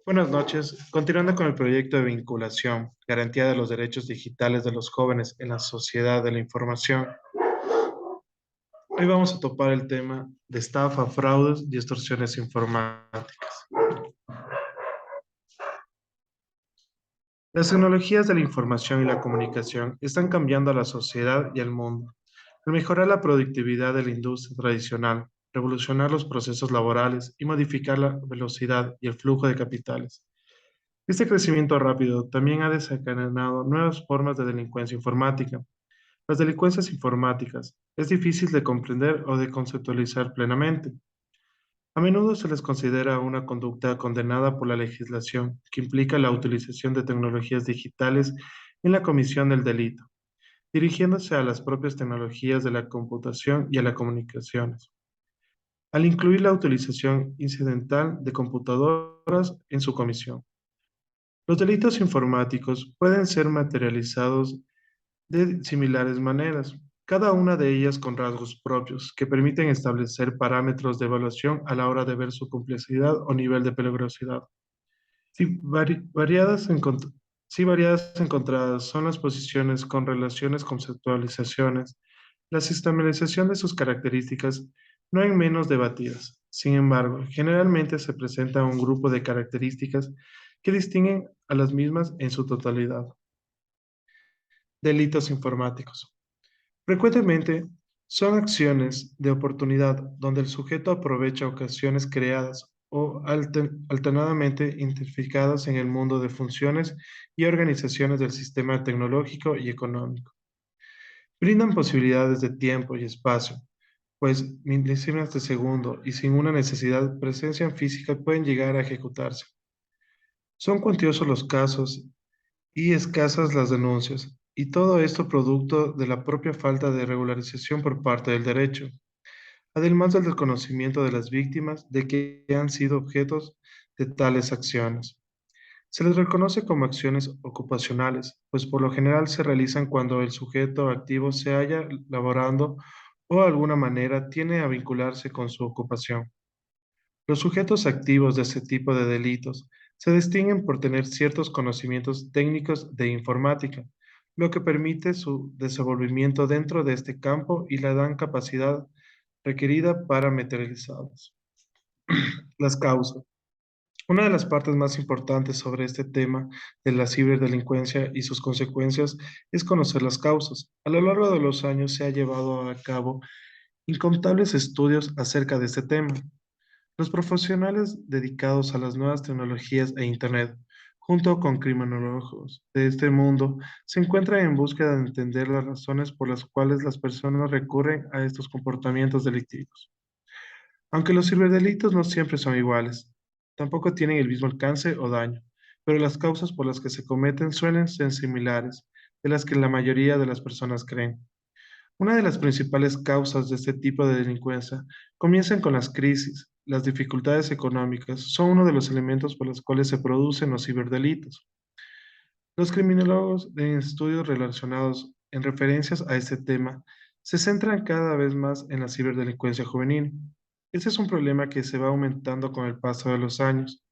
Buenas noches. Continuando con el proyecto de vinculación, garantía de los derechos digitales de los jóvenes en la sociedad de la información, hoy vamos a topar el tema de estafa, fraudes y extorsiones informáticas. Las tecnologías de la información y la comunicación están cambiando a la sociedad y al mundo. Al mejorar la productividad de la industria tradicional, revolucionar los procesos laborales y modificar la velocidad y el flujo de capitales. Este crecimiento rápido también ha desencadenado nuevas formas de delincuencia informática. Las delincuencias informáticas es difícil de comprender o de conceptualizar plenamente. A menudo se les considera una conducta condenada por la legislación que implica la utilización de tecnologías digitales en la comisión del delito, dirigiéndose a las propias tecnologías de la computación y a las comunicaciones, al incluir la utilización incidental de computadoras en su comisión. Los delitos informáticos pueden ser materializados de similares maneras, cada una de ellas con rasgos propios que permiten establecer parámetros de evaluación a la hora de ver su complejidad o nivel de peligrosidad. Si, si variadas encontradas son las posiciones con relaciones conceptualizaciones, la sistematización de sus características no hay menos debatidas. Sin embargo, generalmente se presenta un grupo de características que distinguen a las mismas en su totalidad. Delitos informáticos. Frecuentemente son acciones de oportunidad donde el sujeto aprovecha ocasiones creadas o alternadamente identificadas en el mundo de funciones y organizaciones del sistema tecnológico y económico. Brindan posibilidades de tiempo y espacio, pues milésimas de segundo y sin una necesidad presencia física pueden llegar a ejecutarse. Son cuantiosos los casos y escasas las denuncias, y todo esto producto de la propia falta de regularización por parte del derecho, además del desconocimiento de las víctimas de que han sido objetos de tales acciones. Se les reconoce como acciones ocupacionales, pues por lo general se realizan cuando el sujeto activo se halla laborando o de alguna manera tiene a vincularse con su ocupación. Los sujetos activos de este tipo de delitos se distinguen por tener ciertos conocimientos técnicos de informática, lo que permite su desenvolvimiento dentro de este campo y la dan capacidad requerida para materializarlos. Las causas. Una de las partes más importantes sobre este tema de la ciberdelincuencia y sus consecuencias es conocer las causas. A lo largo de los años se ha llevado a cabo incontables estudios acerca de este tema. Los profesionales dedicados a las nuevas tecnologías e Internet, junto con criminólogos de este mundo, se encuentran en búsqueda de entender las razones por las cuales las personas recurren a estos comportamientos delictivos. Aunque los ciberdelitos no siempre son iguales, tampoco tienen el mismo alcance o daño, pero las causas por las que se cometen suelen ser similares de las que la mayoría de las personas creen. Una de las principales causas de este tipo de delincuencia comienzan con las crisis. Las dificultades económicas son uno de los elementos por los cuales se producen los ciberdelitos. Los criminólogos en estudios relacionados en referencias a este tema se centran cada vez más en la ciberdelincuencia juvenil. Este es un problema que se va aumentando con el paso de los años.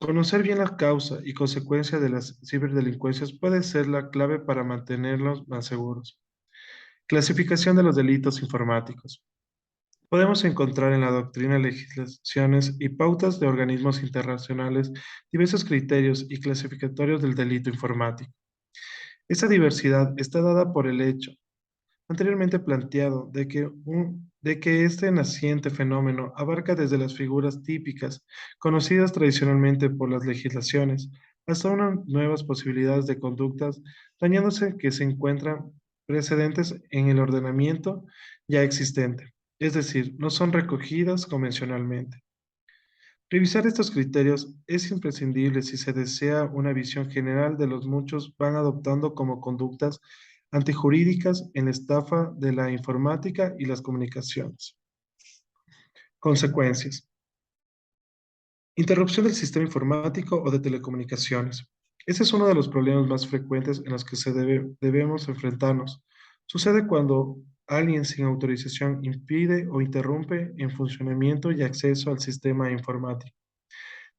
Conocer bien la causa y consecuencia de las ciberdelincuencias puede ser la clave para mantenerlos más seguros. Clasificación de los delitos informáticos. Podemos encontrar en la doctrina, legislaciones y pautas de organismos internacionales diversos criterios y clasificatorios del delito informático. Esta diversidad está dada por el hecho anteriormente planteado de que este naciente fenómeno abarca desde las figuras típicas, conocidas tradicionalmente por las legislaciones, hasta unas nuevas posibilidades de conductas dañándose que se encuentran precedentes en el ordenamiento ya existente, es decir, no son recogidas convencionalmente. Revisar estos criterios es imprescindible si se desea una visión general de los muchos van adoptando como conductas antijurídicas en la estafa de la informática y las comunicaciones. Consecuencias. Interrupción del sistema informático o de telecomunicaciones. Ese es uno de los problemas más frecuentes en los que debemos enfrentarnos. Sucede cuando alguien sin autorización impide o interrumpe el funcionamiento y acceso al sistema informático.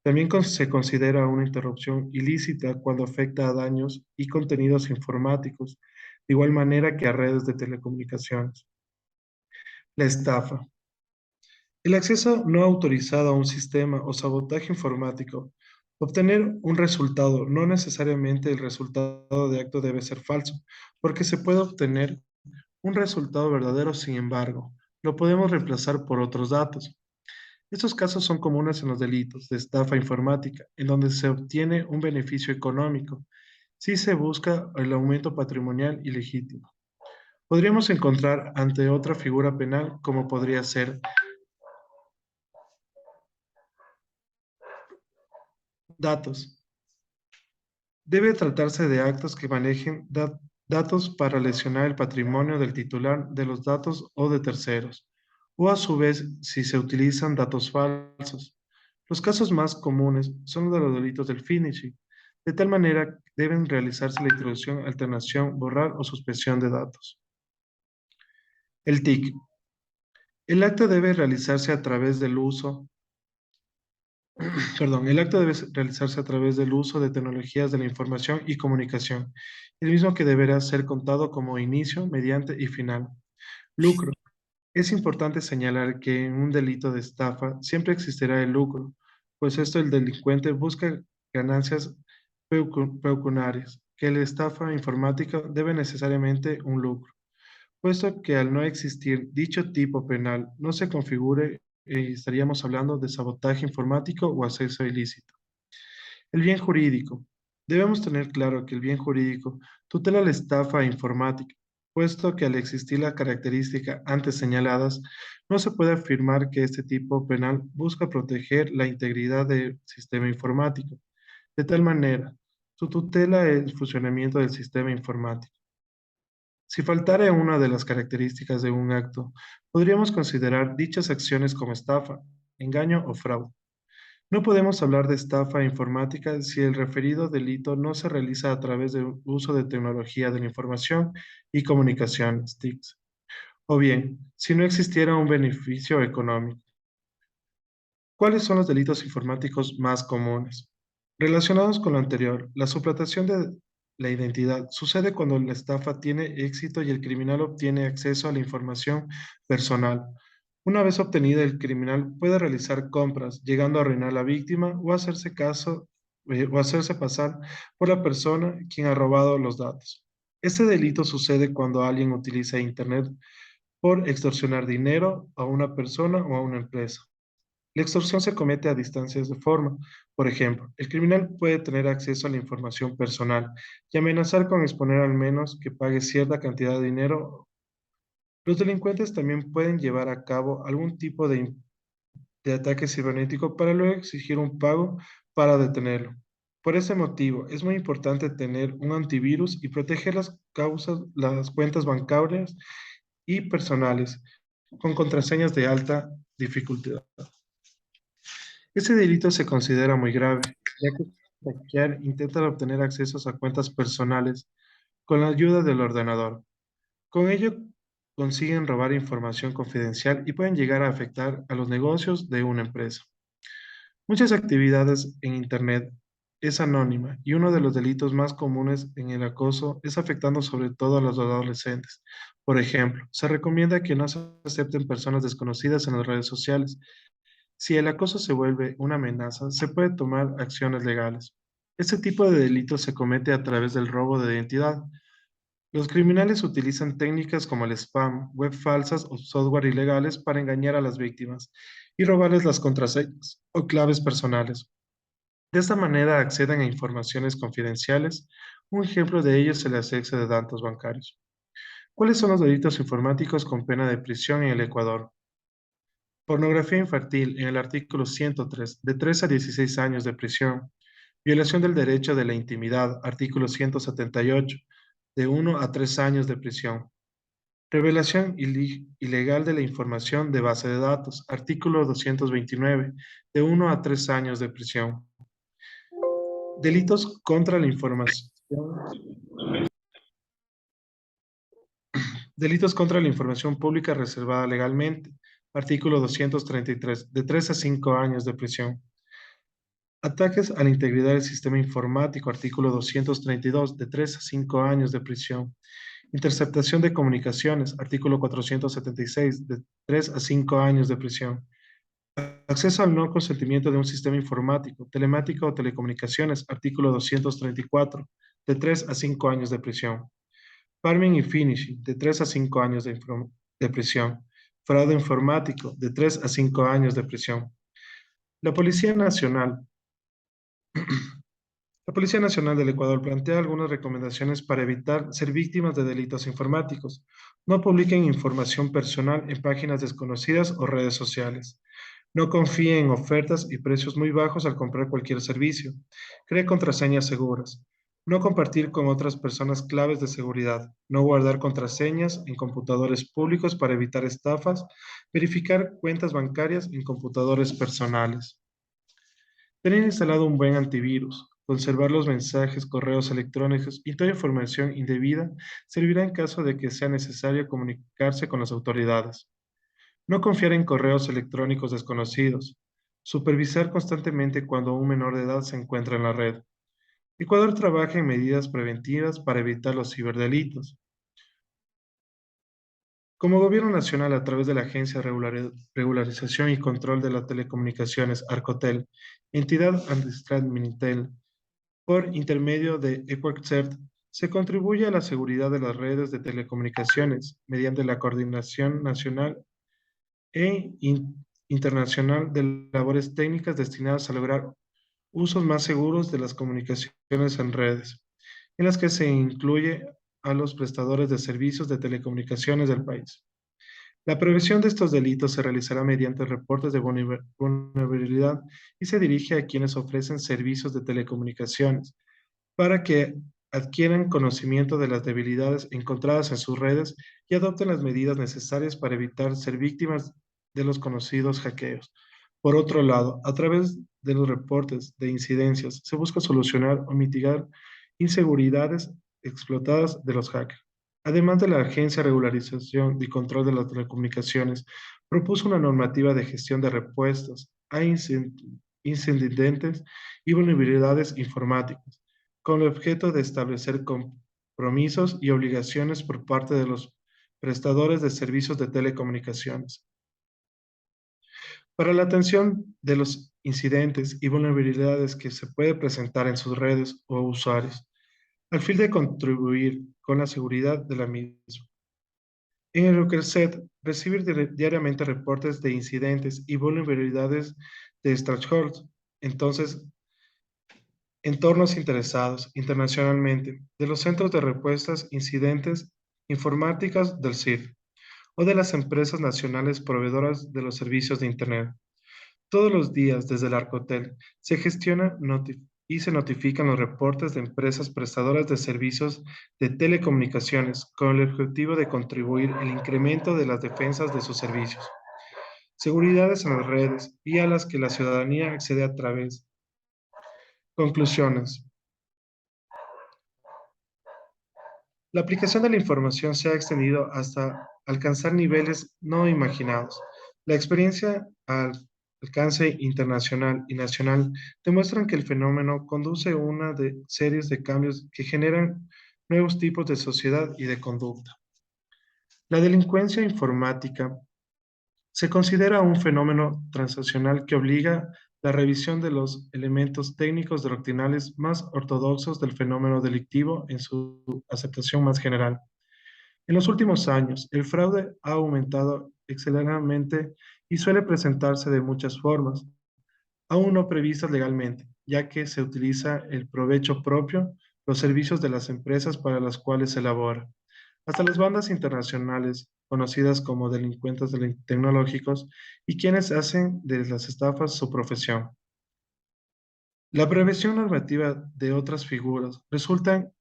También se considera una interrupción ilícita cuando afecta a daños y contenidos informáticos, de igual manera que a redes de telecomunicaciones. La estafa. El acceso no autorizado a un sistema o sabotaje informático. Obtener un resultado, no necesariamente el resultado de acto debe ser falso, porque se puede obtener un resultado verdadero, sin embargo, lo podemos reemplazar por otros datos. Estos casos son comunes en los delitos de estafa informática, en donde se obtiene un beneficio económico si se busca el aumento patrimonial ilegítimo. Podríamos encontrar ante otra figura penal como podría ser datos. Debe tratarse de actos que manejen datos para lesionar el patrimonio del titular de los datos o de terceros, o a su vez si se utilizan datos falsos. Los casos más comunes son los de los delitos del phishing. De tal manera, deben realizarse la introducción, alternación, borrar o suspensión de datos. El TIC. El acto debe realizarse a través del uso Perdón, el acto debe realizarse a través del uso de tecnologías de la información y comunicación, el mismo que deberá ser contado como inicio, mediante y final. Lucro. Es importante señalar que en un delito de estafa siempre existirá el lucro, pues esto el delincuente busca ganancias pecuniarias, que la estafa informática debe necesariamente un lucro, puesto que al no existir dicho tipo penal no se configure, estaríamos hablando de sabotaje informático o acceso ilícito. El bien jurídico. Debemos tener claro que el bien jurídico tutela la estafa informática, puesto que al existir la característica antes señaladas, no se puede afirmar que este tipo penal busca proteger la integridad del sistema informático. De tal manera, su tutela es el funcionamiento del sistema informático. Si faltara una de las características de un acto, podríamos considerar dichas acciones como estafa, engaño o fraude. No podemos hablar de estafa informática si el referido delito no se realiza a través del uso de tecnología de la información y comunicaciones, TICs, o bien, si no existiera un beneficio económico. ¿Cuáles son los delitos informáticos más comunes? Relacionados con lo anterior, la suplantación de la identidad sucede cuando la estafa tiene éxito y el criminal obtiene acceso a la información personal. Una vez obtenida, el criminal puede realizar compras, llegando a arruinar a la víctima o hacerse pasar por la persona quien ha robado los datos. Este delito sucede cuando alguien utiliza Internet por extorsionar dinero a una persona o a una empresa. La extorsión se comete a distancias de forma. Por ejemplo, el criminal puede tener acceso a la información personal y amenazar con exponer al menos que pague cierta cantidad de dinero. Los delincuentes también pueden llevar a cabo algún tipo de ataque cibernético para luego exigir un pago para detenerlo. Por ese motivo, es muy importante tener un antivirus y proteger las cuentas bancarias y personales con contraseñas de alta dificultad. Este delito se considera muy grave, ya que hackear intentan obtener accesos a cuentas personales con la ayuda del ordenador. Con ello consiguen robar información confidencial y pueden llegar a afectar a los negocios de una empresa. Muchas actividades en Internet es anónima y uno de los delitos más comunes en el acoso es afectando sobre todo a los adolescentes. Por ejemplo, se recomienda que no se acepten personas desconocidas en las redes sociales. Si el acoso se vuelve una amenaza, se puede tomar acciones legales. Este tipo de delito se comete a través del robo de identidad. Los criminales utilizan técnicas como el spam, web falsas o software ilegales para engañar a las víctimas y robarles las contraseñas o claves personales. De esta manera acceden a informaciones confidenciales. Un ejemplo de ello es el acceso de datos bancarios. ¿Cuáles son los delitos informáticos con pena de prisión en el Ecuador? Pornografía infantil en el artículo 103, de 3 a 16 años de prisión. Violación del derecho de la intimidad, artículo 178, de 1 a 3 años de prisión. Revelación ilegal de la información de base de datos, artículo 229, de 1 a 3 años de prisión. Delitos contra la información. Delitos contra la información pública reservada legalmente, artículo 233, de 3 a 5 años de prisión. Ataques a la integridad del sistema informático, artículo 232, de 3 a 5 años de prisión. Interceptación de comunicaciones, artículo 476, de 3 a 5 años de prisión. Acceso al no consentimiento de un sistema informático, telemático o telecomunicaciones, artículo 234, de 3 a 5 años de prisión. Farming y finishing, de 3 a 5 años de prisión. Fraude informático, de 3 a 5 años de prisión. La Policía Nacional La Policía Nacional del Ecuador plantea algunas recomendaciones para evitar ser víctimas de delitos informáticos. No publiquen información personal en páginas desconocidas o redes sociales. No confíe en ofertas y precios muy bajos al comprar cualquier servicio. Cree contraseñas seguras. No compartir con otras personas claves de seguridad. No guardar contraseñas en computadores públicos para evitar estafas. Verificar cuentas bancarias en computadores personales. Tener instalado un buen antivirus, conservar los mensajes, correos electrónicos y toda información indebida servirá en caso de que sea necesario comunicarse con las autoridades. No confiar en correos electrónicos desconocidos. Supervisar constantemente cuando un menor de edad se encuentra en la red. Ecuador trabaja en medidas preventivas para evitar los ciberdelitos. Como Gobierno Nacional, a través de la Agencia de Regularización y Control de las Telecomunicaciones, Arcotel, entidad ancestral Minitel, por intermedio de EquaCert, se contribuye a la seguridad de las redes de telecomunicaciones mediante la coordinación nacional internacional de labores técnicas destinadas a lograr usos más seguros de las comunicaciones en redes, en las que se incluye a los prestadores de servicios de telecomunicaciones del país. La prevención de estos delitos se realizará mediante reportes de vulnerabilidad y se dirige a quienes ofrecen servicios de telecomunicaciones para que adquieran conocimiento de las debilidades encontradas en sus redes y adopten las medidas necesarias para evitar ser víctimas de los conocidos hackeos. Por otro lado, a través de los reportes de incidencias, se busca solucionar o mitigar inseguridades explotadas de los hackers. Además de la Agencia de Regularización y Control de las Telecomunicaciones, propuso una normativa de gestión de repuestos a incidentes y vulnerabilidades informáticas con el objeto de establecer compromisos y obligaciones por parte de los prestadores de servicios de telecomunicaciones. Para la atención de los incidentes y vulnerabilidades que se puede presentar en sus redes o usuarios, al fin de contribuir con la seguridad de la misma. En el Rukerset, recibir diariamente reportes de incidentes y vulnerabilidades de stakeholders, entonces entornos interesados internacionalmente, de los centros de respuestas incidentes informáticas del CIF o de las empresas nacionales proveedoras de los servicios de Internet. Todos los días desde el Arcotel se gestiona y se notifican los reportes de empresas prestadoras de servicios de telecomunicaciones con el objetivo de contribuir al incremento de las defensas de sus servicios, seguridades en las redes y a las que la ciudadanía accede a través. Conclusiones. La aplicación de la información se ha extendido hasta alcanzar niveles no imaginados. La experiencia al alcance internacional y nacional demuestran que el fenómeno conduce a una de series de cambios que generan nuevos tipos de sociedad y de conducta. La delincuencia informática se considera un fenómeno transaccional que obliga la revisión de los elementos técnicos doctrinales más ortodoxos del fenómeno delictivo en su aceptación más general. En los últimos años, el fraude ha aumentado excelentemente y suele presentarse de muchas formas, aún no previstas legalmente, ya que se utiliza el provecho propio, los servicios de las empresas para las cuales se elabora, hasta las bandas internacionales, conocidas como delincuentes tecnológicos, y quienes hacen de las estafas su profesión. La prevención normativa de otras figuras resultan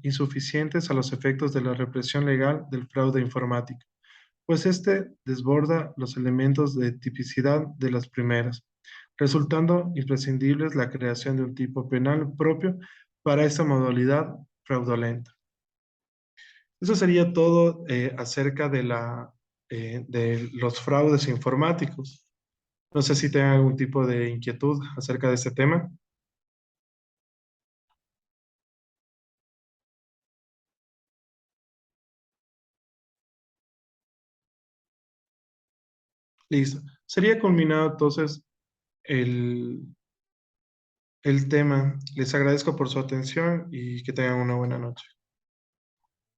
insuficientes a los efectos de la represión legal del fraude informático, pues este desborda los elementos de tipicidad de las primeras, resultando imprescindible la creación de un tipo penal propio para esta modalidad fraudulenta. Eso sería todo acerca de los fraudes informáticos. No sé si tengan algún tipo de inquietud acerca de este tema. Listo. Sería culminado entonces el, el tema. Les agradezco por su atención y que tengan una buena noche.